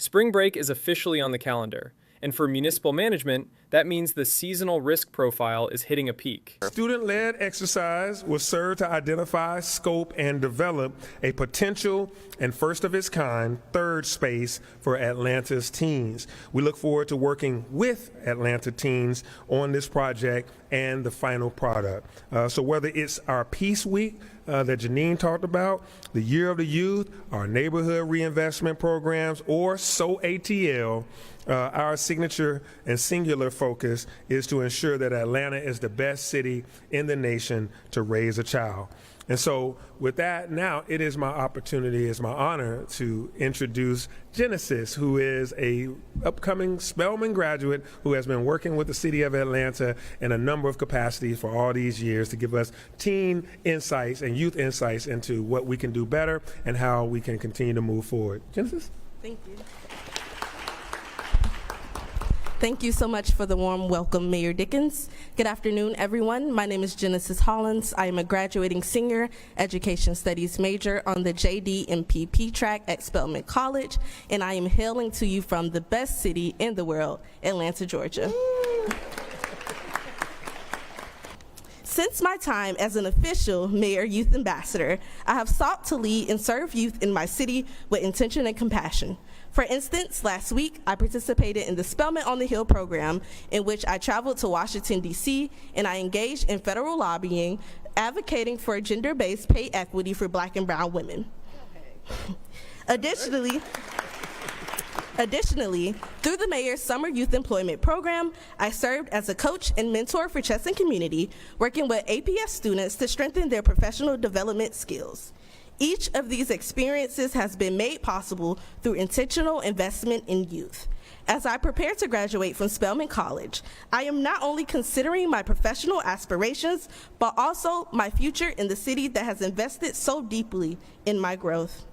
Spring break is officially on the calendar, and for municipal management, that means the seasonal risk profile is hitting a peak. Student-led exercise will serve to identify, scope, and develop a potential and first-of-its-kind third space for Atlanta's teens. We look forward to working with Atlanta teens on this project and the final product. So whether it's our Peace Week that Janine talked about, the Year of the Youth, our neighborhood reinvestment programs, or So ATL, our signature and singular focus is to ensure that Atlanta is the best city in the nation to raise a child. And so with that, now it is my opportunity, it's my honor to introduce Genesis, who is a upcoming Spelman graduate who has been working with the city of Atlanta in a number of capacities for all these years to give us teen insights and youth insights into what we can do better and how we can continue to move forward. Genesis? Thank you. Thank you so much for the warm welcome, Mayor Dickens. Good afternoon, everyone. My name is Genesis Hollins. I am a graduating senior education studies major on the JD MPP track at Spelman College, and I am hailing to you from the best city in the world, Atlanta, Georgia. Since my time as an official Mayor Youth Ambassador, I have sought to lead and serve youth in my city with intention and compassion. For instance, last week, I participated in the Spelman on the Hill program, in which I traveled to Washington, D.C., and I engaged in federal lobbying, advocating for gender-based pay equity for Black and brown women. Additionally, through the Mayor's Summer Youth Employment Program, I served as a coach and mentor for Chess and Community, working with APS students to strengthen their professional development skills. Each of these experiences has been made possible through intentional investment in youth. As I prepare to graduate from Spelman College, I am not only considering my professional aspirations, but also my future in the city that has invested so deeply in my growth.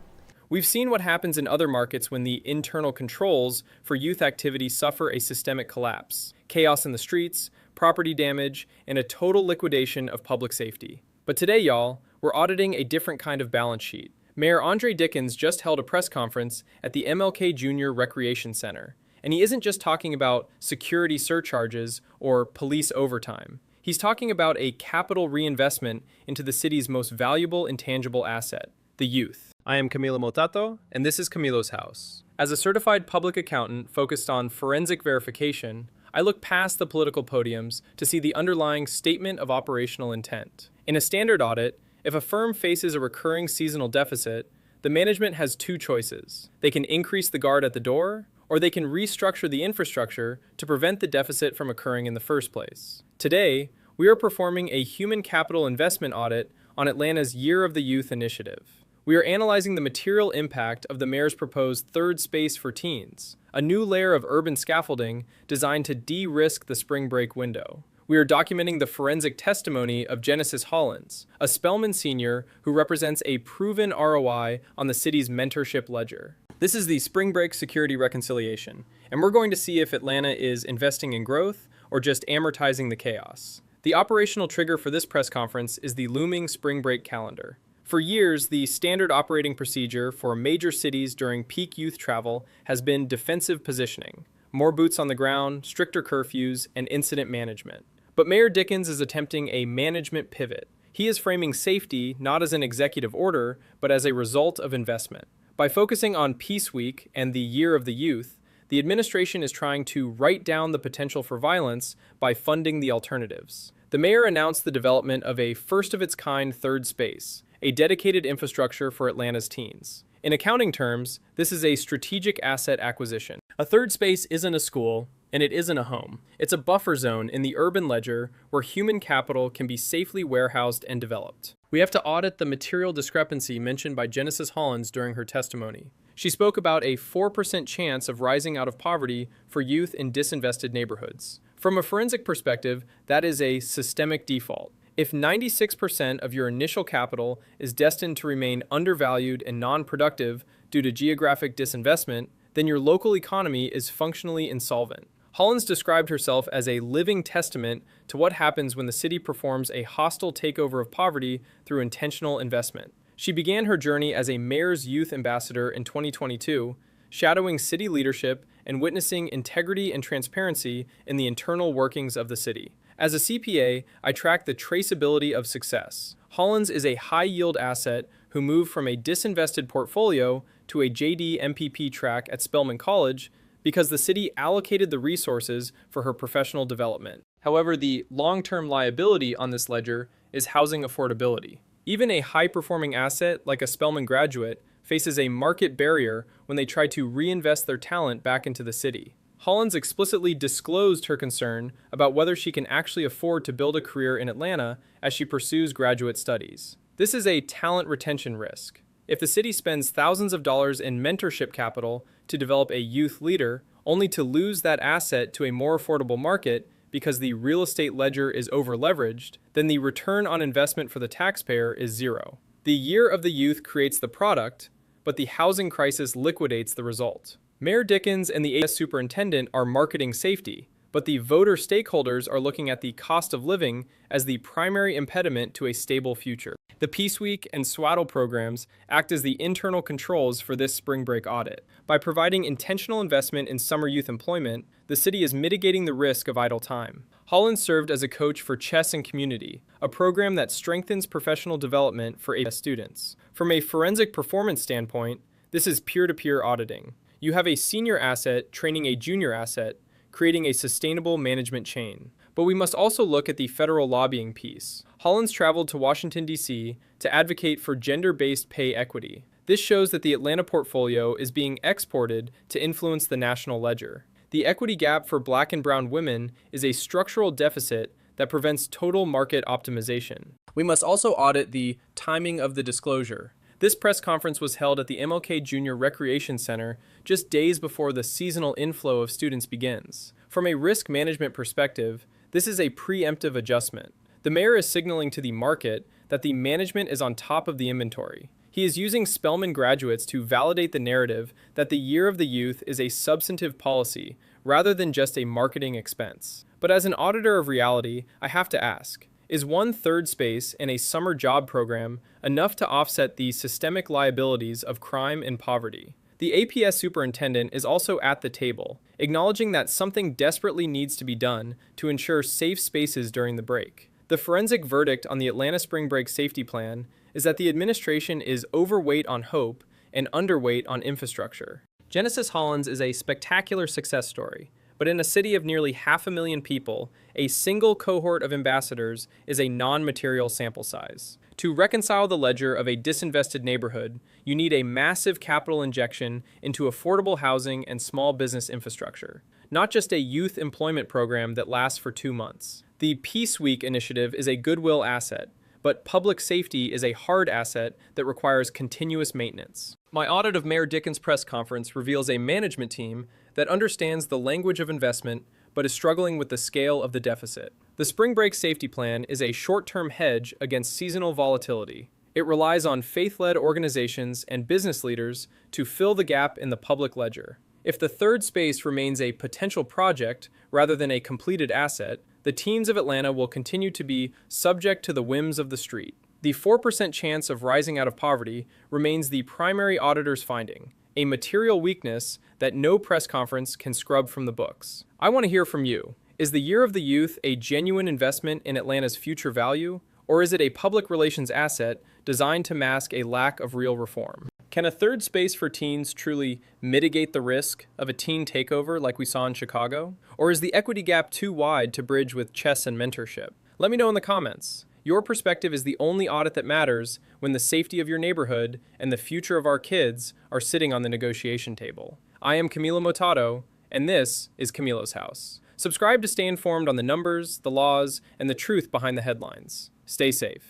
We've seen what happens in other markets when the internal controls for youth activity suffer a systemic collapse. Chaos in the streets, property damage, and a total liquidation of public safety. But today, y'all, we're auditing a different kind of balance sheet. Mayor Andre Dickens just held a press conference at the MLK Jr. Recreation Center, and he isn't just talking about security surcharges or police overtime. He's talking about a capital reinvestment into the city's most valuable intangible asset, the youth. I am Camilo Motato, and this is Camilo's House. As a certified public accountant focused on forensic verification, I look past the political podiums to see the underlying statement of operational intent. In a standard audit, if a firm faces a recurring seasonal deficit, the management has two choices. They can increase the guard at the door, or they can restructure the infrastructure to prevent the deficit from occurring in the first place. Today, we are performing a human capital investment audit on Atlanta's Year of the Youth initiative. We are analyzing the material impact of the mayor's proposed third space for teens, a new layer of urban scaffolding designed to de-risk the spring break window. We are documenting the forensic testimony of Genesis Hollins, a Spelman senior who represents a proven ROI on the city's mentorship ledger. This is the spring break security reconciliation, and we're going to see if Atlanta is investing in growth or just amortizing the chaos. The operational trigger for this press conference is the looming spring break calendar. For years, the standard operating procedure for major cities during peak youth travel has been defensive positioning, more boots on the ground, stricter curfews, and incident management. But Mayor Dickens is attempting a management pivot. He is framing safety not as an executive order, but as a result of investment. By focusing on Peace Week and the Year of the Youth, the administration is trying to write down the potential for violence by funding the alternatives. The mayor announced the development of a first-of-its-kind third space, a dedicated infrastructure for Atlanta's teens. In accounting terms, this is a strategic asset acquisition. A third space isn't a school, and it isn't a home. It's a buffer zone in the urban ledger where human capital can be safely warehoused and developed. We have to audit the material discrepancy mentioned by Genesis Hollins during her testimony. She spoke about a 4% chance of rising out of poverty for youth in disinvested neighborhoods. From a forensic perspective, that is a systemic default. If 96% of your initial capital is destined to remain undervalued and non-productive due to geographic disinvestment, then your local economy is functionally insolvent. Hollins described herself as a living testament to what happens when the city performs a hostile takeover of poverty through intentional investment. She began her journey as a mayor's youth ambassador in 2022, shadowing city leadership and witnessing integrity and transparency in the internal workings of the city. As a CPA, I track the traceability of success. Hollins is a high-yield asset who moved from a disinvested portfolio to a JD MPP track at Spelman College because the city allocated the resources for her professional development. However, the long-term liability on this ledger is housing affordability. Even a high-performing asset like a Spelman graduate faces a market barrier when they try to reinvest their talent back into the city. Hollins explicitly disclosed her concern about whether she can actually afford to build a career in Atlanta as she pursues graduate studies. This is a talent retention risk. If the city spends thousands of dollars in mentorship capital to develop a youth leader, only to lose that asset to a more affordable market because the real estate ledger is over-leveraged, then the return on investment for the taxpayer is zero. The year of the youth creates the product, but the housing crisis liquidates the result. Mayor Dickens and the APS superintendent are marketing safety, but the voter stakeholders are looking at the cost of living as the primary impediment to a stable future. The Peace Week and Swaddle programs act as the internal controls for this spring break audit. By providing intentional investment in summer youth employment, the city is mitigating the risk of idle time. Hollins served as a coach for Chess and Community, a program that strengthens professional development for APS students. From a forensic performance standpoint, this is peer-to-peer auditing. You have a senior asset training a junior asset, creating a sustainable management chain. But we must also look at the federal lobbying piece. Hollins traveled to Washington, D.C. to advocate for gender-based pay equity. This shows that the Atlanta portfolio is being exported to influence the national ledger. The equity gap for Black and brown women is a structural deficit that prevents total market optimization. We must also audit the timing of the disclosure. This press conference was held at the MLK Junior Recreation Center just days before the seasonal inflow of students begins. From a risk management perspective, this is a preemptive adjustment. The mayor is signaling to the market that the management is on top of the inventory. He is using Spelman graduates to validate the narrative that the Year of the Youth is a substantive policy rather than just a marketing expense. But as an auditor of reality, I have to ask, is one third space in a summer job program enough to offset the systemic liabilities of crime and poverty? The APS superintendent is also at the table, acknowledging that something desperately needs to be done to ensure safe spaces during the break. The forensic verdict on the Atlanta Spring Break Safety Plan is that the administration is overweight on hope and underweight on infrastructure. Genesis Hollins is a spectacular success story, but in a city of nearly 500,000 people, a single cohort of ambassadors is a non-material sample size. To reconcile the ledger of a disinvested neighborhood, you need a massive capital injection into affordable housing and small business infrastructure, not just a youth employment program that lasts for 2 months. The Peace Week initiative is a goodwill asset, but public safety is a hard asset that requires continuous maintenance. My audit of Mayor Dickens' press conference reveals a management team that understands the language of investment but is struggling with the scale of the deficit. The Spring Break Safety Plan is a short-term hedge against seasonal volatility. It relies on faith-led organizations and business leaders to fill the gap in the public ledger. If the third space remains a potential project rather than a completed asset, the teens of Atlanta will continue to be subject to the whims of the street. The 4% chance of rising out of poverty remains the primary auditor's finding, a material weakness that no press conference can scrub from the books. I want to hear from you. Is the Year of the Youth a genuine investment in Atlanta's future value, or is it a public relations asset designed to mask a lack of real reform? Can a third space for teens truly mitigate the risk of a teen takeover like we saw in Chicago? Or is the equity gap too wide to bridge with chess and mentorship? Let me know in the comments. Your perspective is the only audit that matters when the safety of your neighborhood and the future of our kids are sitting on the negotiation table. I am Camilo Motato, and this is Camilo's House. Subscribe to stay informed on the numbers, the laws, and the truth behind the headlines. Stay safe.